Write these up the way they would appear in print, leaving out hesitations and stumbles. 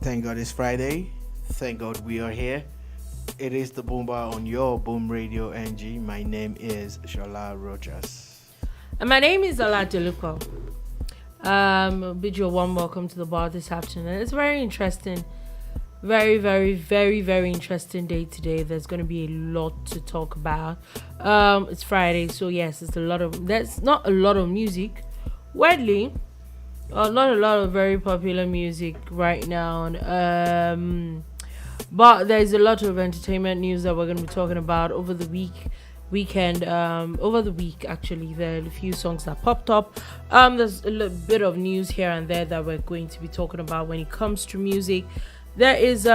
Thank God it's Friday. Thank God we are here. It is the Boom Bar on your Boom Radio NG. My name is Shola Rogers. And my name is Ola Delupo. Bid you a warm welcome to the bar this afternoon. It's very interesting. Very, very, very, very interesting day today. There's going to be a lot to talk about. It's Friday, so yes, there's not a lot of music. Weirdly, not a lot of very popular music right now. But there's a lot of entertainment news that we're going to be talking about over the weekend. Over the week, actually, there are a few songs that popped up. There's a little bit of news here and there that we're going to be talking about when it comes to music. There is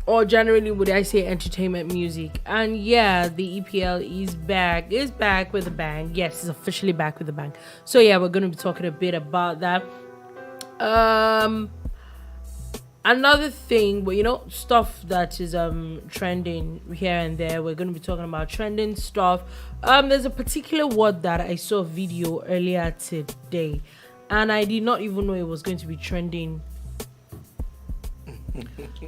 or generally would I say entertainment music, and yeah, the EPL is back with a bang. Yes, it's officially back with a bang. So yeah, we're going to be talking a bit about that. Another thing, but stuff that is trending here and there, we're going to be talking about trending stuff. There's a particular word that I saw a video earlier today, and I did not even know it was going to be trending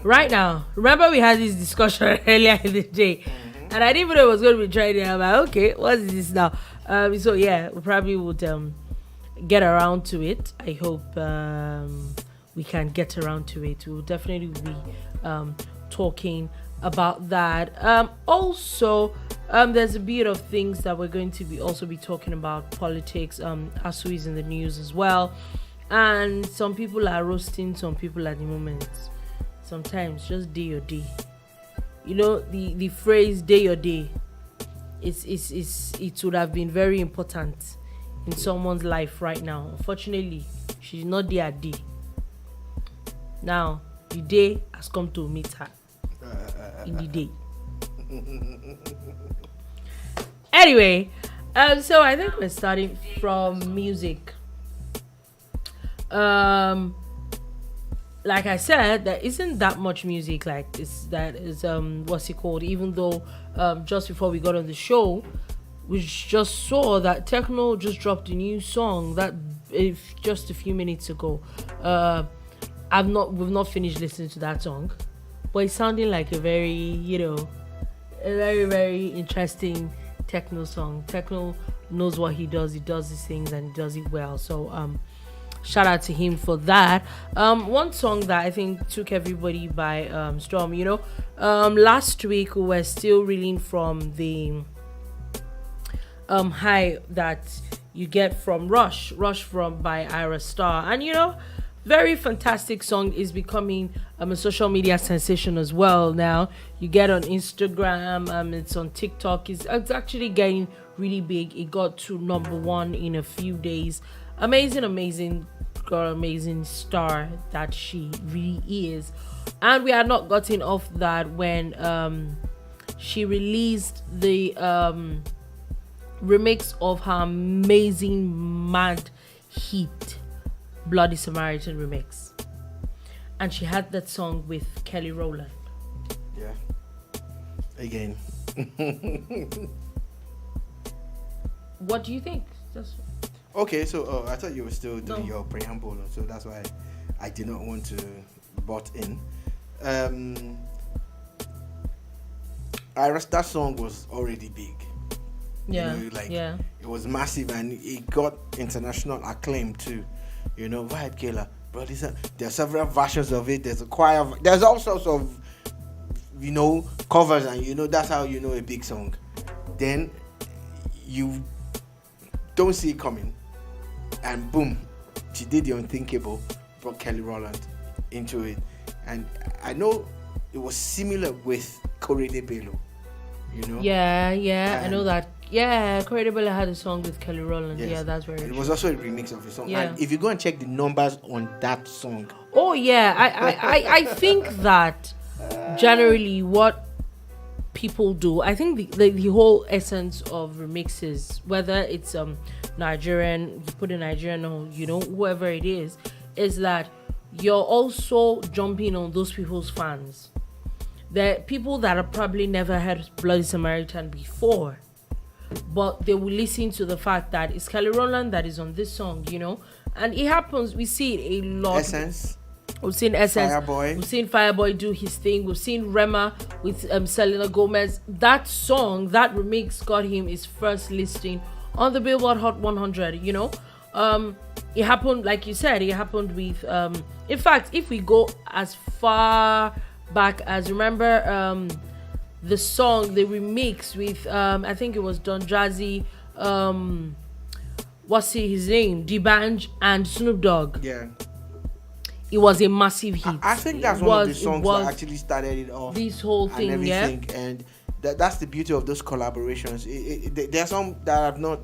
right now. Remember we had this discussion earlier in the day, and I didn't even know it was going to be trending. I'm like, okay, what is this now? So yeah, we probably would get around to it. I hope we can get around to it. We'll definitely be talking about that. Also, there's a bit of things that we're going to be talking about. Politics. ASUU is in the news as well, and some people are roasting some people at the moment. Sometimes just day your day. The phrase day your day, it would have been very important in someone's life right now. Unfortunately, she's not there at day. Now the day has come to meet her in the day. Anyway, so I think we're starting from music. Like I said, there isn't that much music like this that is what's it called, even though just before we got on the show we just saw that Techno just dropped a new song that just a few minutes ago. We've not finished listening to that song, but it's sounding like a very very, very interesting techno song. Techno knows what he does these things and he does it well, so shout out to him for that. One song that I think took everybody by storm, last week we were still reeling from the high that you get from Rush from by Ira Star, and very fantastic song, is becoming a social media sensation as well now. You get on Instagram, it's on TikTok, it's actually getting really big. It got to number 1 in a few days. Amazing girl, amazing star that she really is. And we had not gotten off that when she released the remix of her amazing mad hit Bloody Samaritan remix, and she had that song with Kelly Rowland. Yeah. Again. What do you think? Okay, so I thought you were still doing your preamble, so that's why I did not want to butt in. That song was already big. Yeah, it was massive and it got international acclaim too. Vibe Killer, bro. There are several versions of it. There's a choir. There's all sorts of, covers, and that's how a big song. Then you don't see it coming, and boom, she did the unthinkable, brought Kelly Rowland into it, and I know it was similar with Korede Bello. Yeah, I know that. Yeah, Korede Bello had a song with Kelly Rowland. Yes. Yeah, that's very It was also a remix of the song. Yeah. And if you go and check the numbers on that song. Oh yeah, I think that generally what people do, I think the whole essence of remixes, whether it's Nigerian, you put a Nigerian or whoever it is that you're also jumping on those people's fans. The people that have probably never heard Bloody Samaritan before, but they will listen to the fact that it's Kelly Rowland that is on this song, and it happens. We see it a lot. Essence. We've seen SS. Fireboy. We've seen Fireboy do his thing. We've seen Rema with Selena Gomez. That song, that remix got him his first listing on the Billboard Hot 100. You know, it happened, like you said, it happened with. In fact, if we go as far back as, remember, the song, the remix with I think it was Don Jazzy, what's his name, D'banj and Snoop Dogg. Yeah. It was a massive hit. I think that's one of the songs that actually started it off. This whole thing, and everything, yeah. And that's the beauty of those collaborations. There are some that have not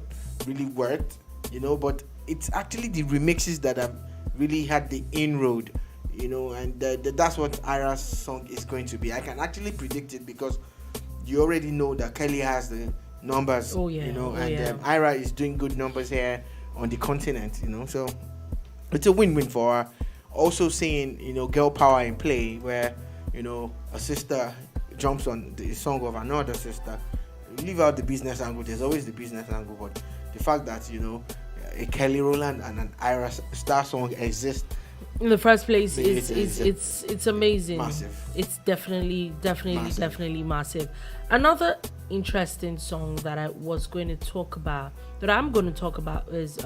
really worked, you know, but it's actually the remixes that have really had the inroad, you know, and that's what Ira's song is going to be. I can actually predict it because you already know that Kelly has the numbers, you know, and Ira is doing good numbers here on the continent, you know, so it's a win-win for her. Also seeing, you know, girl power in play where, you know, a sister jumps on the song of another sister. Leave out the business angle, there's always the business angle, but the fact that, you know, a Kelly Rowland and an Ira Star song exist in the first place, it's amazing. Massive. It's definitely massive. Another interesting song that I'm going to talk about is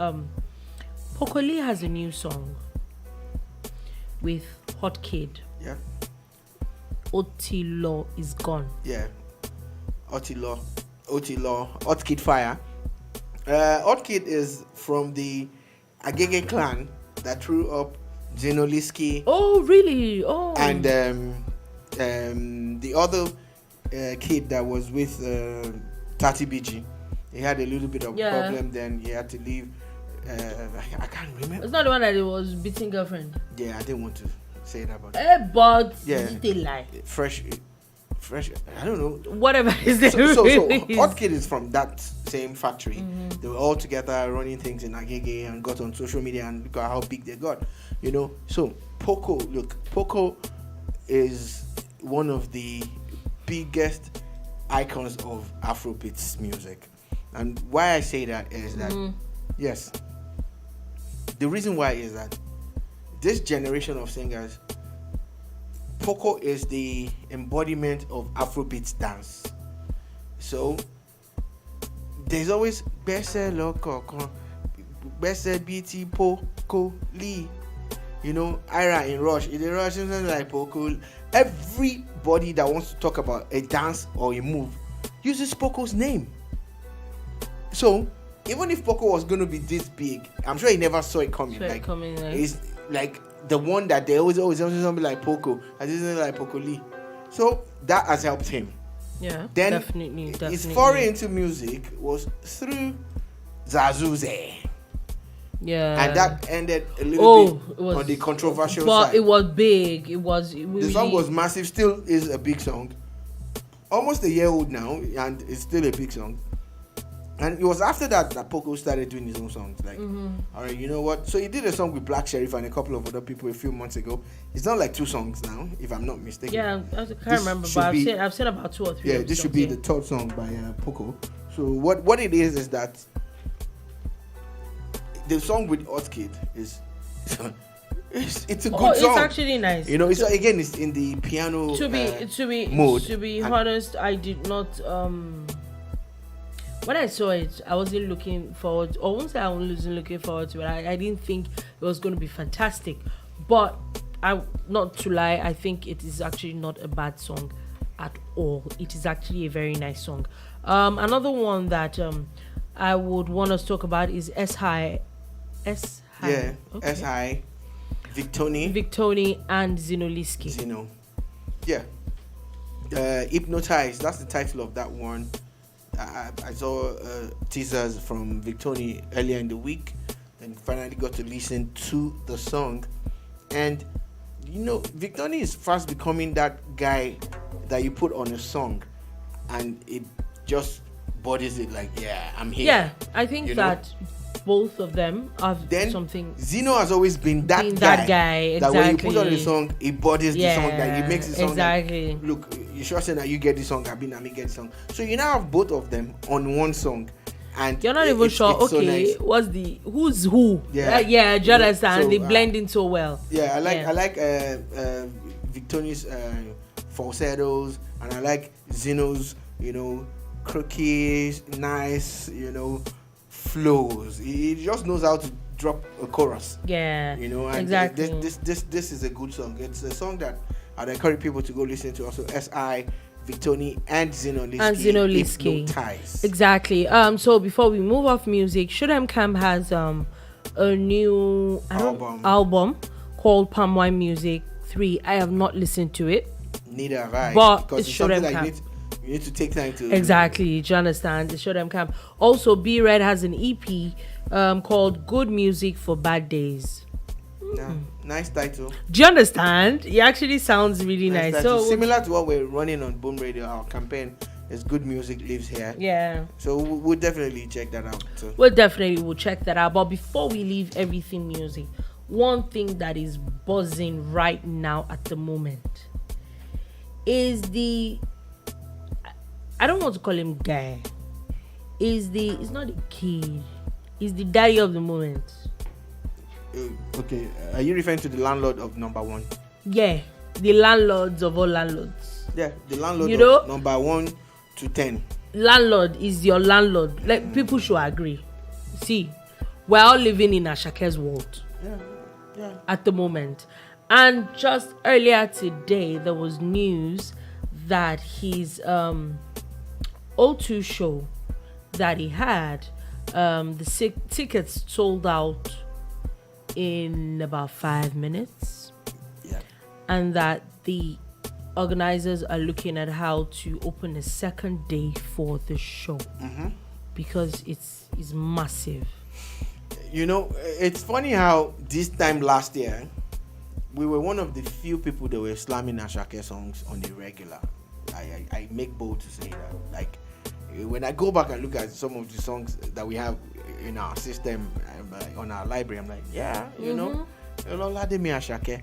Poco Lee has a new song with Hot Kid. Yeah. Otilo is gone. Yeah. Otilo, Hot Kid Fire. Hot Kid is from the Agege clan that threw up Zinoliski. Oh, really? Oh. And the other kid that was with Tati BG, he had a little bit of problem. Then he had to leave. I can't remember. It's not the one that he was beating girlfriend. Yeah, I didn't want to say that, but but they lie. Fresh. I don't know. Whatever his name So is. Hot Kid is from that same factory. Mm-hmm. They were all together running things in Agege and got on social media, and look at how big they got. You know. So Poco is one of the biggest icons of Afrobeats music, and why I say that is that yes. The reason why is that this generation of singers, Poco is the embodiment of Afrobeats dance. So there's always Bese Loko, Bese BT Poco Lee. You know, Ira in Rush, in the Rush, like Poco. Everybody that wants to talk about a dance or a move uses Poco's name. So even if Poco was going to be this big, I'm sure he never saw it coming. It's like the one that they always something like Poco. I didn't like Poco Lee. So that has helped him. Yeah, then definitely. His foray into music was through Zazuze. Yeah. And that ended a little bit on the controversial side. It was big. The song was massive, still is a big song. Almost a year old now, and it's still a big song. And it was after that Poco started doing his own songs. Like, all right, you know what? So he did a song with Black Sheriff and a couple of other people a few months ago. He's done like 2 songs now, if I'm not mistaken. Yeah, I can't remember, but I've seen about 2 or 3. Yeah, this should be the 3rd song by Poco. So what it is that the song with Hot Kid is it's a good song. It's actually nice. You know, it's in the piano mode. To be honest, I did not. When I saw it, I wasn't looking forward. Or won't say I wasn't looking forward to it. I didn't think it was going to be fantastic, but not to lie, I think it is actually not a bad song at all. It is actually a very nice song. Another one that I would want us to talk about is S High. Yeah, okay. S High, Victoni and Zinoliski. Zino. Yeah. Hypnotized, that's the title of that one. I saw teasers from Victoni earlier in the week and finally got to listen to the song. And you know, Victoni is fast becoming that guy that you put on a song and it just bodies it like, yeah, I'm here. Yeah, I think that both of them have then something. Zeno has always been that guy. Exactly. That when you put on the song, he bodies the song, that he makes the song. Exactly. Like, look, you sure say that you get the song, I get the song. So you now have both of them on one song, and you're not even sure. it's so Okay, nice. what's the who's who? Yeah. Yeah. Do you understand? So, they blend in so well. Yeah, I like Victoria's falsettos, and I like Zeno's, croaky, nice, flows. He just knows how to drop a chorus. Yeah. And exactly. This is a good song. It's a song that I'd encourage people to go listen to. Also, SI, Victoni, and Zeno Liski. Ties. Exactly. So before we move off music, Shoot'em Camp has a new album called Palm Wine Music 3. I have not listened to it. Neither have I. But because it's something Shoot'em that Camp. you need to take time to. Exactly. Do you understand? The Shoot'em Camp. Also, B Red has an EP called Good Music for Bad Days. Yeah, nice title. Do you understand? It actually sounds really nice. Title. So Similar to what we're running on Boom Radio, our campaign is Good Music Lives Here. yeah. So we'll definitely check that out. So. We'll check that out. But before we leave everything music, one thing that is buzzing right now at the moment is I don't want to call him guy. It's not a kid. It's the daddy of the moment. Okay, are you referring to the landlord of number one? Yeah, the landlords of all landlords. Yeah, the landlord of number 1 to 10. Landlord is your landlord. Like, people should agree. See, we're all living in Asake's world. Yeah. At the moment. And just earlier today, there was news that his O2 show that he had, the tickets sold out in about 5 minutes. Yeah. And that the organizers are looking at how to open a second day for the show. Because it's massive. It's funny how this time last year, we were one of the few people that were slamming Asake songs on the regular. I make bold to say that. Like, when I go back and look at some of the songs that we have in our system, on our library, I'm like, Ololade me Asake,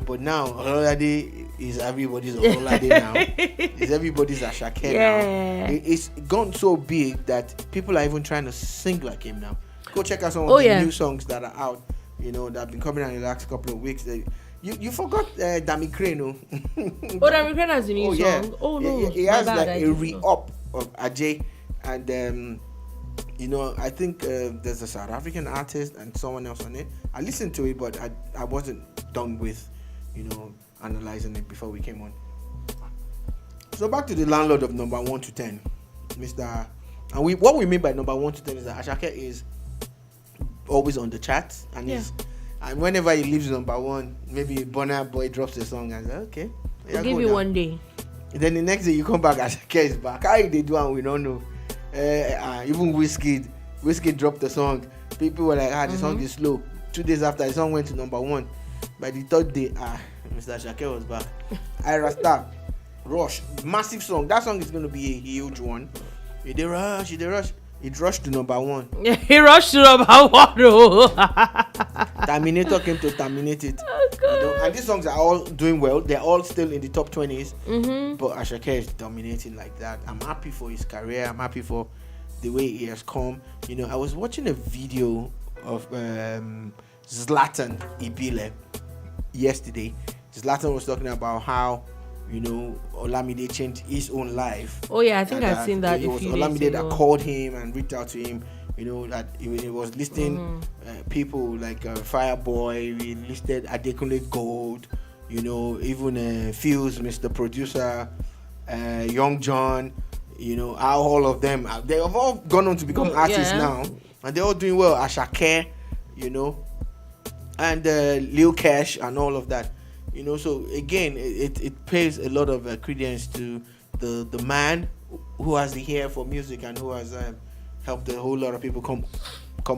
but now Ololade is everybody's Ololade now. It's everybody's Asake now. It's gone so big that people are even trying to sing like him now. Go check out some of the new songs that are out, that have been coming out in the last couple of weeks. You forgot Dami Crane, no? Dami Crane has a new song. Oh no, he has like a re-up of Ajay, and I think there's a South African artist and someone else on it. I listened to it, but I wasn't done with analyzing it before we came on. So back to the landlord of number 1 to 10, Mr. And what we mean by number 1 to 10 is that Asake is always on the charts, and and whenever he leaves number 1, maybe Burna Boy drops a song and say, okay, I'll give you one day. And then the next day you come back, Asake is back. How they do and we don't know. Even Wizkid dropped the song. People were like, the song is slow. 2 days after, the song went to number 1. By the 3rd day, Mr. Asake was back. Ira Star, Rush, massive song. That song is going to be a huge one. They rush. It rushed to number 1. Yeah, he rushed to number 1. Terminator came to terminate it. And these songs are all doing well. They're all still in the top 20s. But Asake is dominating like that. I'm happy for his career. I'm happy for the way he has come. I was watching a video of Zlatan Ibile yesterday. Zlatan was talking about how Olamide changed his own life. Oh yeah, I think I've seen that. It was Olamide that called him and reached out to him. That he was listing people like Fireboy. We listed Adekunle Gold. Even Fuse, Mr. Producer, Young John. How all of them they have all gone on to become artists now, and they're all doing well. Asake, and Lil Cash and all of that. So again, it pays a lot of credence to the man who has the ear for music and who has helped a whole lot of people come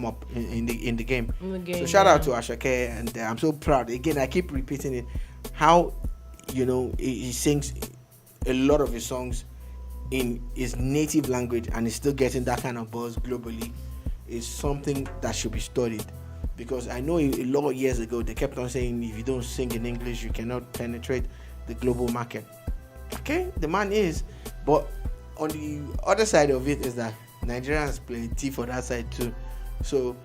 up in the game. So shout out to Asake, and I'm so proud. Again, I keep repeating it. How he sings a lot of his songs in his native language and is still getting that kind of buzz globally is something that should be studied. Because I know a lot of years ago they kept on saying if you don't sing in English you cannot penetrate the global market. Okay, the man is, but on the other side of it is that Nigerians plenty for that side too. So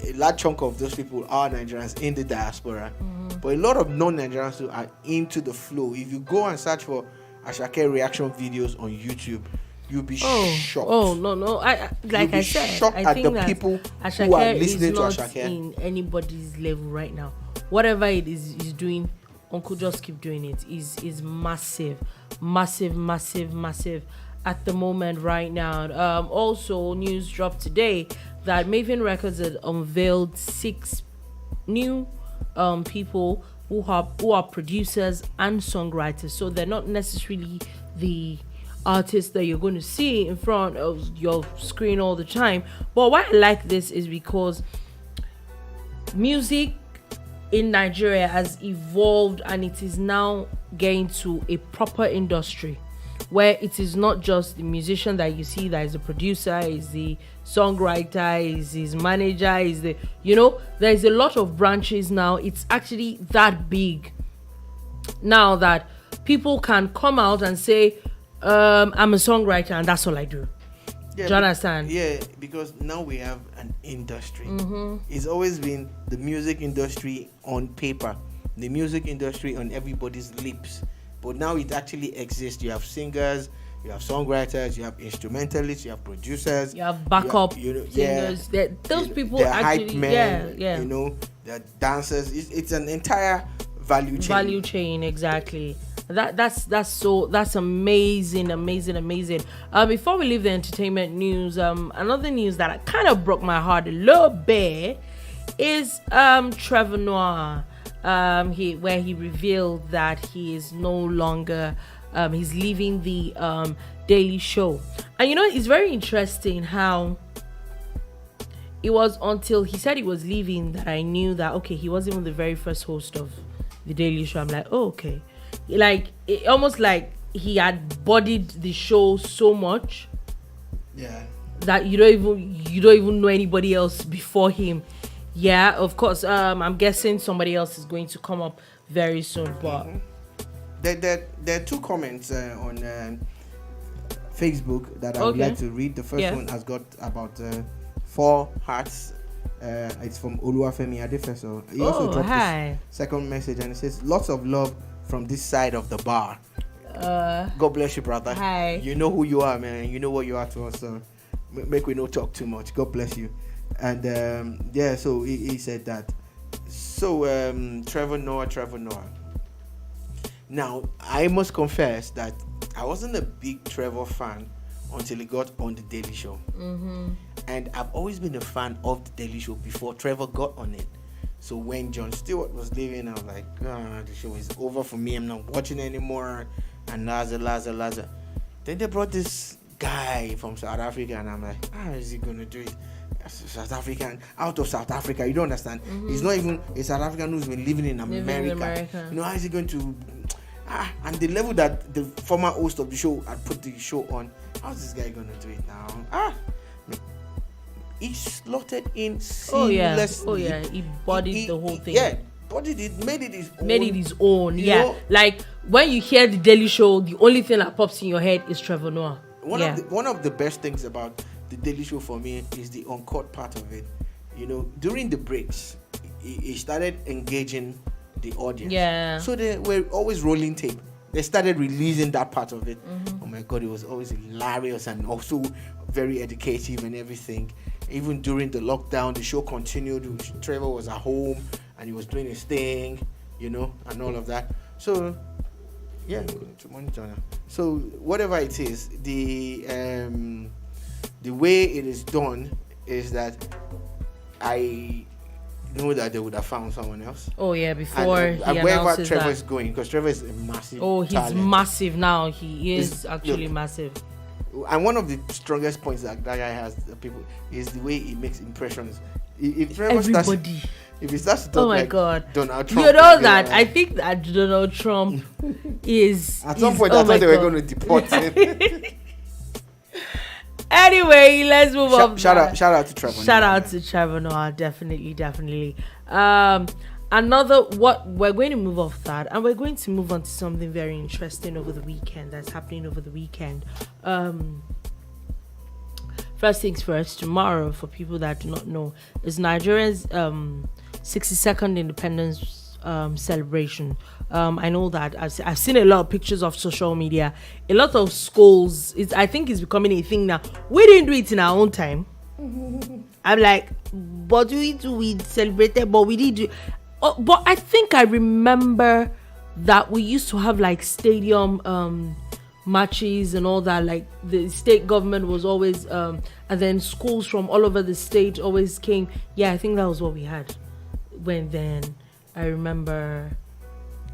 a large chunk of those people are Nigerians in the diaspora. But a lot of non-Nigerians too are into the flow. If you go and search for Asake reaction videos on YouTube, you'll be shocked. Oh no! I like I said, shocked I at think the that people Asake who are listening is to not Asake. in anybody's level right now. Whatever it is he's doing, Uncle just keep doing it. Is massive at the moment right now. Also, news dropped today that Mavin Records had unveiled 6 new people who are producers and songwriters. So they're not necessarily the artists that you're going to see in front of your screen all the time. But why I like this is because music in Nigeria has evolved and it is now getting to a proper industry where it is not just the musician that you see that is the producer, is the songwriter, is his manager, is the, there's a lot of branches now. It's actually that big now that people can come out and say, I'm a songwriter and that's all I do. Yeah, do you understand? Yeah, because now we have an industry. It's always been the music industry on paper, the music industry on everybody's lips. But now it actually exists. You have singers, you have songwriters, you have instrumentalists, you have producers, you have backup singers. Those people they're actually, hype men, yeah. They're dancers. It's an entire value chain. Value chain, exactly. That's amazing. Before we leave the entertainment news, another news that kind of broke my heart a little bit is Trevor Noah. Where he revealed that he is no longer he's leaving the Daily Show. And it's very interesting how it was until he said he was leaving that I knew that okay, he wasn't even the very first host of the Daily Show. I'm like, oh, okay. Like it almost like he had bodied the show so much that you don't even know anybody else before him. Yeah, of course. I'm guessing somebody else is going to come up very soon. But there are 2 comments on Facebook that I would like to read. The first one has got about 4 hearts. It's from Oluwafemi Adefeso. He also dropped his second message and it says, "Lots of love from this side of the bar." God bless you, brother. Hi. You know who you are, man. You know what you are to us. So make we not talk too much. God bless you. And so he said that. So Trevor Noah. Now I must confess that I wasn't a big Trevor fan until he got on the Daily Show. And I've always been a fan of the Daily Show before Trevor got on it. So when Jon Stewart was leaving, I was like, the show is over for me. I'm not watching anymore. And Laza. Then they brought this guy from South Africa, and I'm like, how is he going to do it? South African, out of South Africa. You don't understand. He's not even a South African who's been living in America. How is he going to... and the level that the former host of the show had put the show on, how's this guy going to do it now? He slotted in seamlessly. Oh yeah, he bodied the whole thing. Yeah, bodied it, made it his own. You know? Like when you hear the Daily Show, the only thing that pops in your head is Trevor Noah. One of the best things about the Daily Show for me is the uncut part of it. During the breaks, he started engaging the audience. Yeah. So they were always rolling tape. They started releasing that part of it. Oh my God, it was always hilarious and also very educative and everything. Even during the lockdown, the show continued. Trevor was at home and he was doing his thing, and all of that. So, yeah, so whatever it is, the way it is done is that I know that they would have found someone else. Oh yeah, before and wherever Trevor is going, because Trevor is a massive. Oh, he's talent. Massive now. He is actually massive. And one of the strongest points that guy has, people, is the way he makes impressions. If Trevor if he starts to talk like Donald Trump, that I think that Donald Trump is at some point. I thought they were going to deport him. Anyway, let's move on. Shout out to Trevor. Shout out to Trevor Noah. Definitely. We're going to move off that, and we're going to move on to something very interesting over the weekend that's happening over the weekend. first things first, tomorrow, for people that do not know, is Nigeria's 62nd independence celebration. I know that I've seen a lot of pictures of social media, a lot of schools. I think it's becoming a thing now. We didn't do it in our own time. I'm like, but we celebrated, but we did do. But I think I remember that we used to have like stadium matches and all that. Like the state government was always, and then schools from all over the state always came. Yeah, I think that was what we had when then. I remember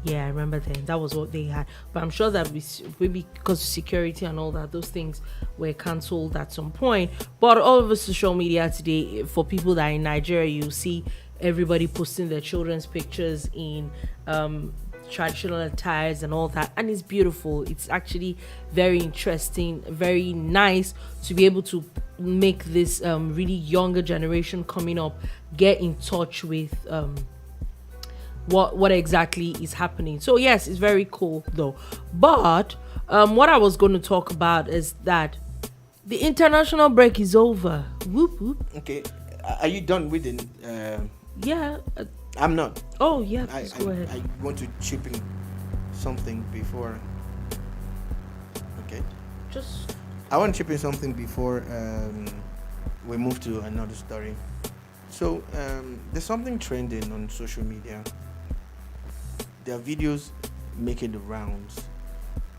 then that was what they had. But I'm sure that maybe because of security and all that, those things were cancelled at some point. But all over social media today, for people that are in Nigeria, you see everybody posting their children's pictures in traditional attires and all that, and it's beautiful. It's actually very interesting, very nice to be able to make this really younger generation coming up get in touch with what exactly is happening. So yes, it's very cool though. But what I was going to talk about is that the international break is over. Whoop whoop. Okay, are you done with it? Yeah. I'm not. Oh yeah, please go ahead. I want to chip in something before. Okay. I want to chip in something before we move to another story. So there's something trending on social media. There are videos making the rounds,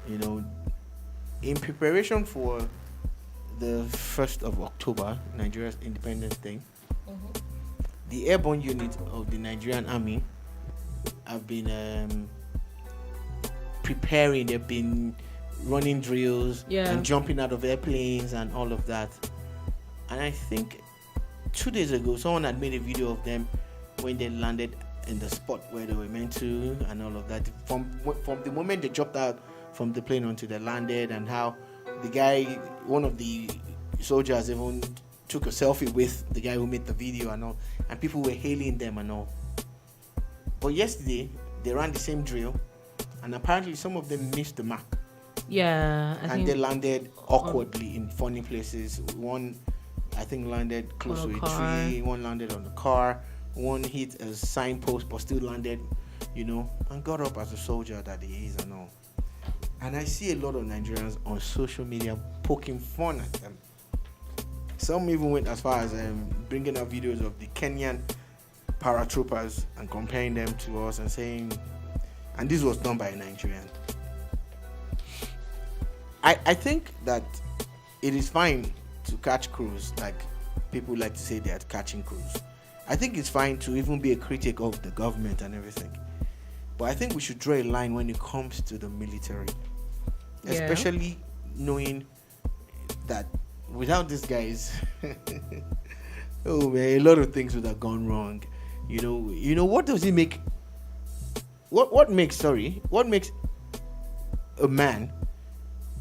in preparation for the 1st of October, Nigeria's Independence Day. Mm-hmm. The airborne unit of the Nigerian Army have been preparing. They've been running drills and jumping out of airplanes and all of that. And I think 2 days ago, someone had made a video of them when they landed in the spot where they were meant to and all of that. From the moment they jumped out from the plane until they landed, and how the guy, one of the soldiers, even took a selfie with the guy who made the video and all, and people were hailing them and all. But yesterday they ran the same drill, and apparently some of them missed the mark. Yeah, and they landed awkwardly in funny places. One, I think, landed close to a tree. One landed on the car. One hit a signpost, but still landed, and got up as a soldier that he is and all. And I see a lot of Nigerians on social media poking fun at them. Some even went as far as bringing up videos of the Kenyan paratroopers and comparing them to us and saying, and this was done by a Nigerian. I think that it is fine to catch crews, like people like to say they are catching crews. I think it's fine to even be a critic of the government and everything. But I think we should draw a line when it comes to the military. Especially knowing that without these guys, oh man, a lot of things would have gone wrong. What does it make? What makes a man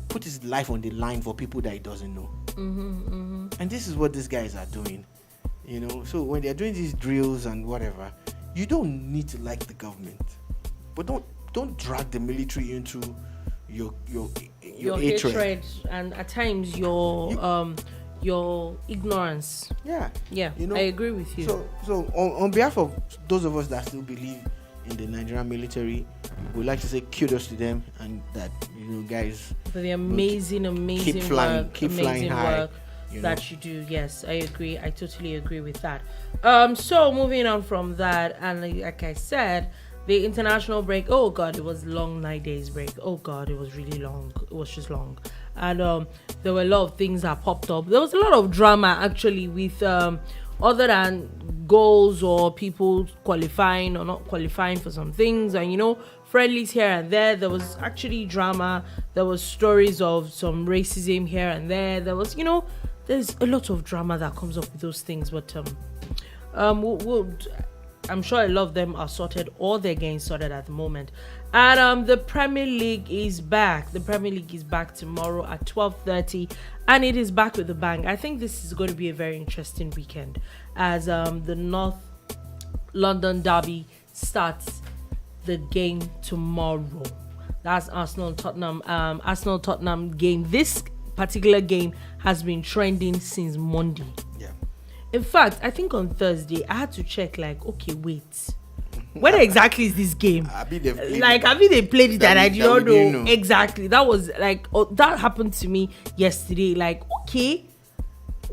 put his life on the line for people that he doesn't know? And this is what these guys are doing. So when they're doing these drills and whatever, you don't need to like the government, but don't drag the military into your hatred and at times your ignorance. Yeah, I agree with you. So on behalf of those of us that still believe in the Nigerian military, we'd like to say kudos to them, and that guys, for the amazing keep flying high, work that you do. Yes, I agree. I totally agree with that. So moving on from that, and like I said, the international break, oh god, it was long 9 days break. Oh god, it was really long. It was just long. And there were a lot of things that popped up. There was a lot of drama actually with other than goals or people qualifying or not qualifying for some things, and friendlies here and there. There was actually drama. There was stories of some racism here and there. There was, there's a lot of drama that comes up with those things, but I'm sure a lot of them are sorted, or they're getting sorted at the moment. And the Premier League is back. The Premier League is back tomorrow at 12:30, and it is back with a bang. I think this is going to be a very interesting weekend, as the North London derby starts the game tomorrow. That's Arsenal Tottenham game. This particular game has been trending since Monday. Yeah. In fact, I think on Thursday I had to check. Like, okay, wait, when exactly is this game? I mean, they played it and I did not know exactly. That was like, that happened to me yesterday. Like, okay,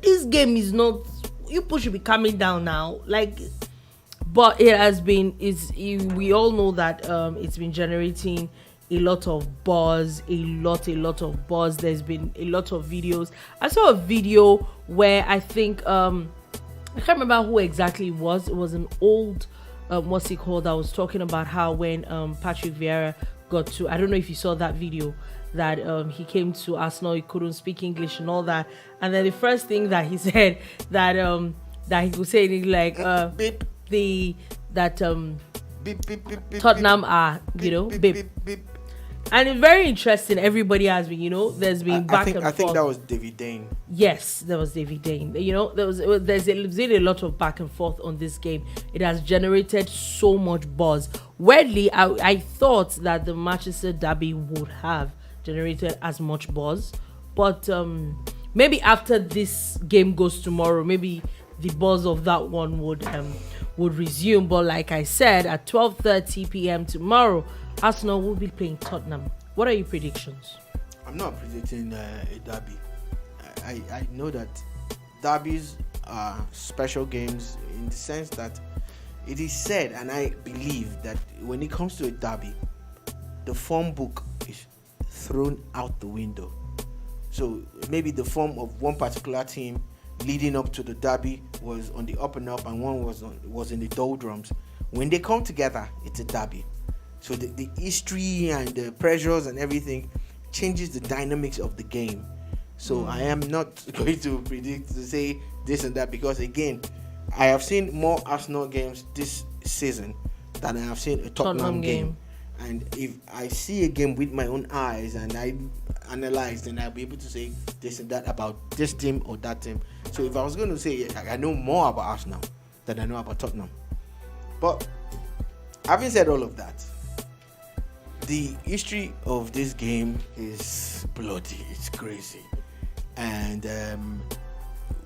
this game is not. You should be coming down now. Like, but it has been. We all know that it's been generating a lot of buzz, a lot of buzz. There's been a lot of videos. I saw a video where I think I can't remember who exactly it was. It was an old what's it called? I was talking about how when Patrick Vieira got to, I don't know if you saw that video, that he came to Arsenal, he couldn't speak English and all that, and then the first thing that he said that he could say like beep. Beep, beep, beep, beep, Tottenham are beep, beep. beep, beep. And it's very interesting. Everybody has been, there's been back and forth. I think that was David Dane. Yes, there was David Dane. There's been a lot of back and forth on this game. It has generated so much buzz. Weirdly, I thought that the Manchester derby would have generated as much buzz, but maybe after this game goes tomorrow, maybe the buzz of that one would resume. But like I said, at 12:30 p.m. tomorrow, Arsenal will be playing Tottenham. What are your predictions? I'm not predicting a derby. I know that derbies are special games in the sense that it is said, and I believe that when it comes to a derby, the form book is thrown out the window. So maybe the form of one particular team leading up to the derby was on the up and up, and one was in the doldrums. When they come together, it's a derby. So the history and the pressures and everything changes the dynamics of the game. So I am not going to predict to say this and that, because again, I have seen more Arsenal games this season than I have seen a Tottenham game. And if I see a game with my own eyes and I analyze, then I'll be able to say this and that about this team or that team. So if I was going to say I know more about Arsenal than I know about Tottenham. But having said all of that, the history of this game is bloody. It's crazy. And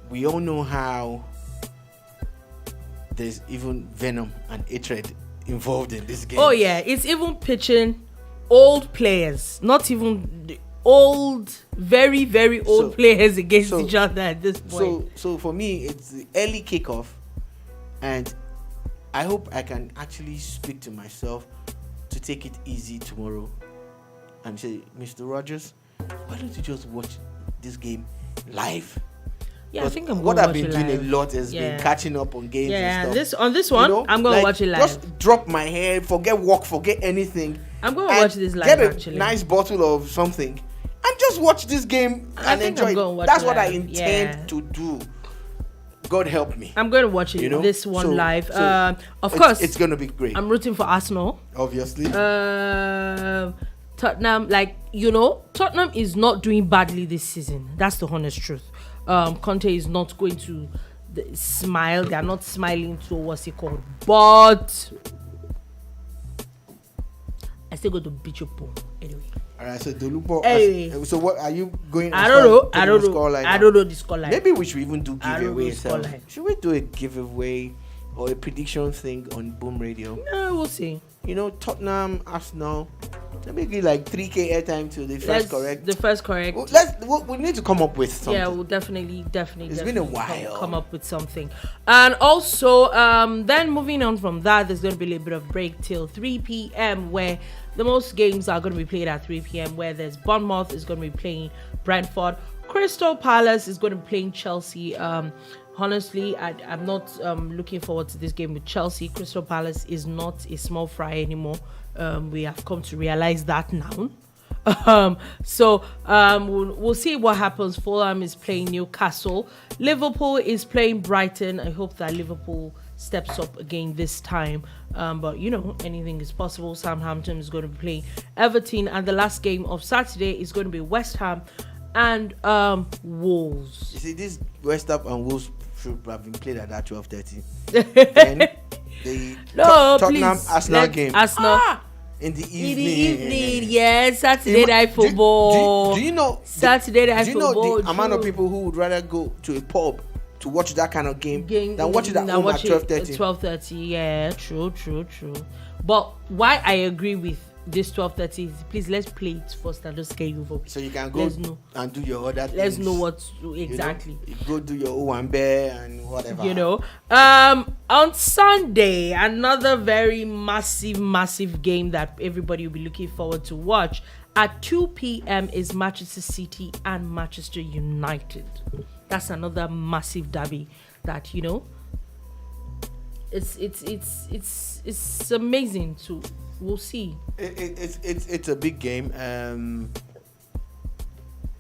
we all know how there's even venom and hatred involved in this game. Oh yeah, it's even pitching old players, not even the old, very, very old players against each other at this point. So for me, it's the early kickoff, and I hope I can actually speak to myself to take it easy tomorrow and say, Mr. Rogers, why don't you just watch this game live? Yeah, I think I'm what going I've to been watch it doing live. a lot has been catching up on games and stuff. On this one, I'm going to watch it live. Just drop my head, forget work, forget anything. I'm going to watch this live, get a nice bottle of something and just watch this game and enjoy it. That's what I intend to do. God help me. I'm going to watch it, this one live. Of course, it's going to be great. I'm rooting for Arsenal. Obviously. Tottenham, Tottenham is not doing badly this season. That's the honest truth. Conte is not going to smile. They are not smiling to what's it called. But I still go to beat your ball anyway. All right, so Dolupo. Anyway. So what are you going? I don't know. I don't know the scoreline. Maybe we should even do giveaways. Should we do a giveaway or a prediction thing on Boom Radio? No, we'll see. Tottenham, Arsenal. Maybe give like 3K airtime to the first correct. The first correct. We need to come up with something. Yeah, we'll definitely. It's been a while. Come up with something. And also, then moving on from that, there's going to be a little bit of break till 3 p.m. where the most games are going to be played at 3 p.m. where there's Bournemouth is going to be playing Brentford. Crystal Palace is going to be playing Chelsea. Honestly, I'm not looking forward to this game with Chelsea. Crystal Palace is not a small fry anymore. We have come to realize that now. We'll see what happens. Fulham is playing Newcastle. Liverpool is playing Brighton. I hope that Liverpool steps up again this time. But anything is possible. Southampton is going to be playing Everton. And the last game of Saturday is going to be West Ham and Wolves. You see, this West Ham and Wolves should have been played at that 12:30. Then the Tottenham Arsenal game. Arsenal. in the In evening. the evening, yes, Saturday night football. Do you know Saturday night do you know football? the amount of true. people who would rather go to a pub to watch that kind of game than watch it at than home watch at it 12:30? 12:30, yeah, true. But why I agree with this 12:30 is, please let's play it first and just get you vote. So you can go Let's know. and do your other things. Let's know what to, exactly. You go do your Owambe and whatever. You know, on Sunday, another very massive game that everybody will be looking forward to watch at 2 p.m. is Manchester City and Manchester United. That's another massive derby that, you know, it's amazing to. We'll see. It's a big game.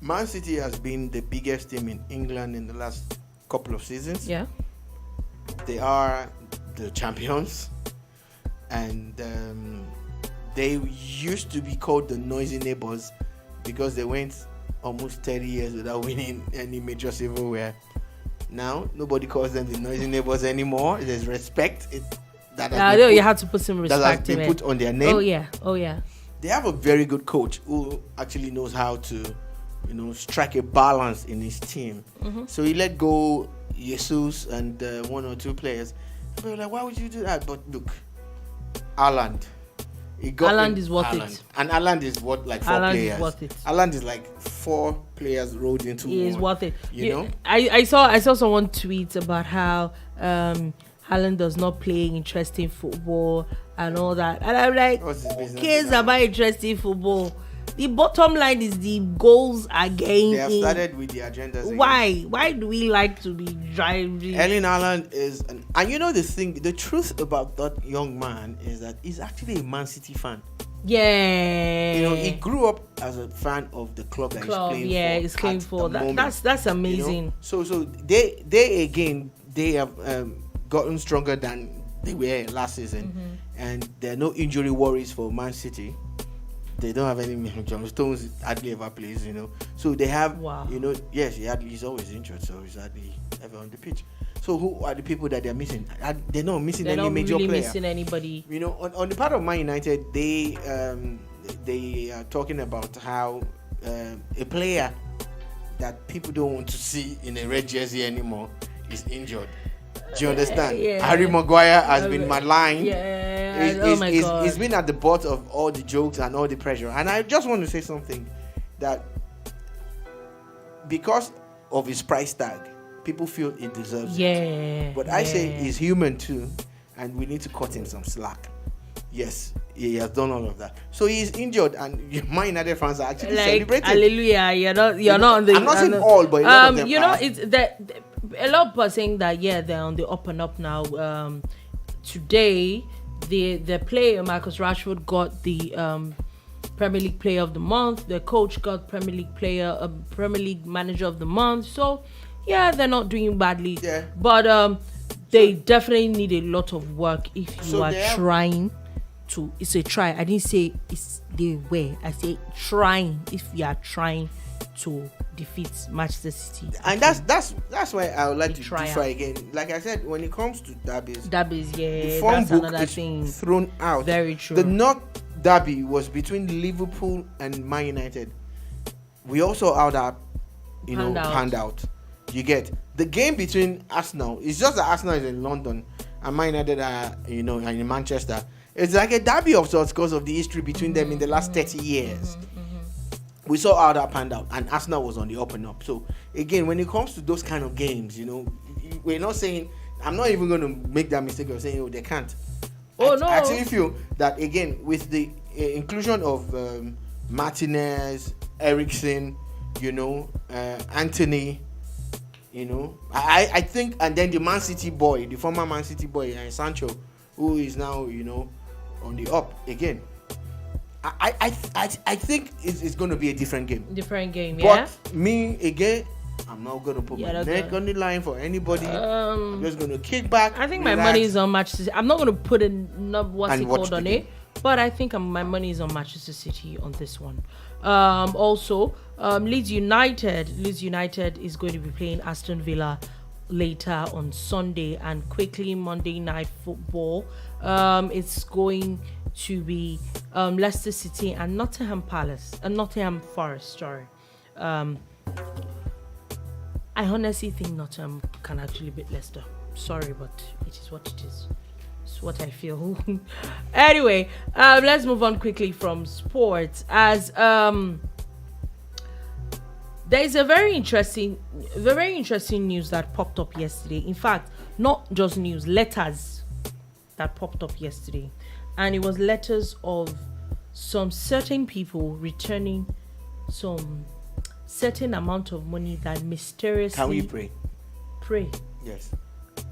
Man City has been the biggest team in England in the last couple of seasons. Yeah. They are the champions, and they used to be called the noisy neighbors because they went almost 30 years without winning any major silverware. Now nobody calls them the noisy neighbors anymore. There's respect. You have to put some respect. That has been put on their name. Oh yeah. They have a very good coach who actually knows how to, strike a balance in his team. Mm-hmm. So he let go Jesus and one or two players. They were like, why would you do that? But look, Haaland. Haaland is worth it. And Haaland is what, like 4 Haaland players. is worth it. Haaland is like 4 players rolled into one. He is worth it. You know? I saw someone tweet about how Haaland does not play interesting football and all that. And I'm like, who cares about interesting football? The bottom line is the goals are getting. They have started with the agendas. Why? Why do we like to be driving? Erling Haaland is, and you know the truth about that young man is that he's actually a Man City fan. Yeah. He grew up as a fan of the club that he's playing for. Yeah, he's playing for. That's amazing. So they have gotten stronger than they were last season, and there are no injury worries for Man City. They don't have any. John Stones hardly ever plays, So they have, yes, he's always injured, so he's hardly ever on the pitch. So who are the people that they're missing? They're not missing any major player. They're not missing anybody. On the part of Man United, they are talking about how a player that people don't want to see in a red jersey anymore is injured. Do you understand? Yeah. Harry Maguire has been maligned. Yeah. Oh my God. He's been at the butt of all the jokes and all the pressure. And I just want to say something, that because of his price tag, people feel he deserves it. But I say he's human too, and we need to cut him some slack. Yes, he has done all of that. So he's injured, and my United fans are actually celebrating. Hallelujah! You're not on the. I'm not saying all, but a lot of them are. It's that a lot of people are saying that they're on the up and up now. Today, the player Marcus Rashford got the Premier League Player of the Month. The coach got Premier League Manager of the Month. So they're not doing badly. Yeah. But they definitely need a lot of work if you are trying. It's a try. I didn't say it's the way. I say trying. If you are trying to defeat Manchester City, and that's why I would like to try again. Like I said, when it comes to derbies, the form book is thrown out. Very true. The North derby was between Liverpool and Man United. We also had that handout. You get the game between Arsenal. It's just that Arsenal is in London and Man United are in Manchester. It's like a derby of sorts because of the history between them in the last 30 years. We saw how that panned out, and Arsenal was on the up and up. So again, when it comes to those kind of games, we're not saying, I'm not even going to make that mistake of saying, they can't. No. I actually feel that, again, with the inclusion of Martinez, Eriksen, Anthony, I think, and then the Man City boy, the former Man City boy, Sancho, who is now, on the up again. I think it's going to be a different game. But me, again, I'm not going to put my neck on the line for anybody. I'm just going to kick back. I think my money is on Manchester City. I'm not going to put on it. But I think my money is on Manchester City on this one. Also, Leeds United is going to be playing Aston Villa later on Sunday, and quickly Monday Night Football. It's going to be Leicester City and Nottingham Forest. Sorry. I honestly think Nottingham can actually beat Leicester. Sorry, but it is what it is. It's what I feel. Anyway, let's move on quickly from sports. As there is a very interesting news that popped up yesterday. In fact, not just news, letters that popped up yesterday, and it was letters of some certain people returning some certain amount of money that mysteriously. Can we pray? Pray. Yes.